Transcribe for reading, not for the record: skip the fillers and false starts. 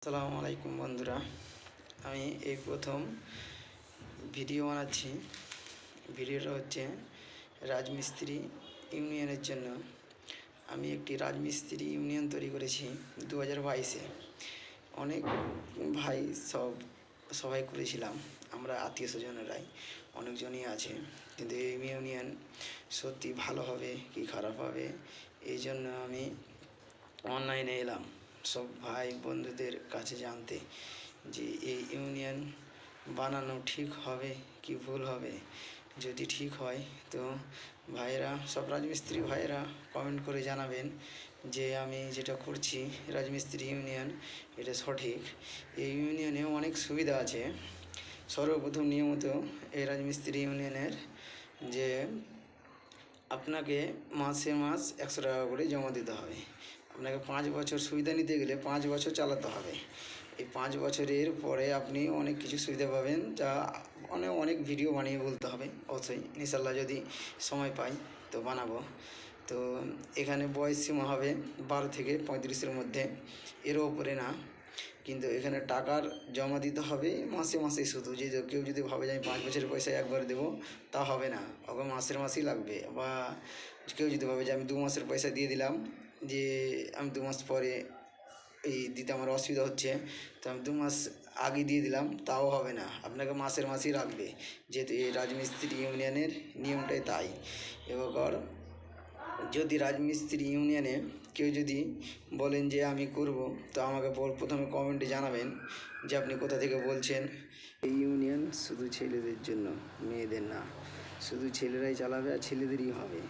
আসসালামু আলাইকুম বন্ধুরা, আমি এই প্রথম ভিডিও বানাচ্ছি। ভিডিওটা হচ্ছে রাজমিস্ত্রি ইউনিয়নের জন্য। আমি একটি রাজমিস্ত্রি ইউনিয়ন তৈরি করেছি 2022-এ। অনেক ভাই সবাই করেছিলাম, আমরা আত্মীয় স্বজনেরাই অনেকজনই আছে, কিন্তু এই ইউনিয়ন সত্যি ভালো হবে কি খারাপ হবে, এই জন্য আমি অনলাইনে এলাম সব ভাই বন্ধুদের কাছে জানতে যে এই ইউনিয়ন বানানো ঠিক হবে কি ভুল হবে। যদি ঠিক হয় তো ভাইয়েরা, সব রাজমিস্ত্রি ভাইয়েরা কমেন্ট করে জানাবেন যে আমি যেটা করছি রাজমিস্ত্রি ইউনিয়ন এটা সঠিক। এই ইউনিয়নে অনেক সুবিধা আছে। সর্বপ্রথম নিয়মিত এই রাজমিস্ত্রি ইউনিয়নের যে আপনাকে মাসে মাস 100 টাকা করে জমা দিতে হবে। আপনাকে 5 বছর সুবিধা নিতে গেলে 5 বছর চালাতে হবে। এই 5 বছরের পরে আপনি অনেক কিছু সুবিধা পাবেন, যা অনেক ভিডিও বানিয়ে বলতে হবে অবশ্যই, ইনশাল্লাহ যদি সময় পাই তো বানাবো। তো এখানে বয়স সীমা হবে 12 থেকে 35-এর মধ্যে, এর ওপরে না। কিন্তু এখানে টাকার জমা দিতে হবে মাসে মাসেই শুধু। যে কেউ যদি ভাবে যে আমি 5 বছরের পয়সা একবার দেবো, তা হবে না, ওকে মাসেই লাগবে। বা কেউ যদি ভাবে যে আমি 2 মাসের পয়সা দিয়ে দিলাম, যে আমি 2 মাস পরে এই দিতে আমার অসুবিধা হচ্ছে, তো আমি 2 মাস আগে দিয়ে দিলাম, তাও হবে না, আপনাকে মাসেই রাখবে। যেহেতু এই রাজমিস্ত্রি ইউনিয়নের নিয়মটাই তাই। এবার যদি রাজমিস্ত্রি ইউনিয়নে কেউ যদি বলেন যে আমি করব, তো আমাকে প্রথমে কমেন্টে জানাবেন যে আপনি কোথা থেকে বলছেন। এই ইউনিয়ন শুধু ছেলেদের জন্য, মেয়েদের না। শুধু ছেলেরাই চালাবে আর ছেলেদেরই হবে।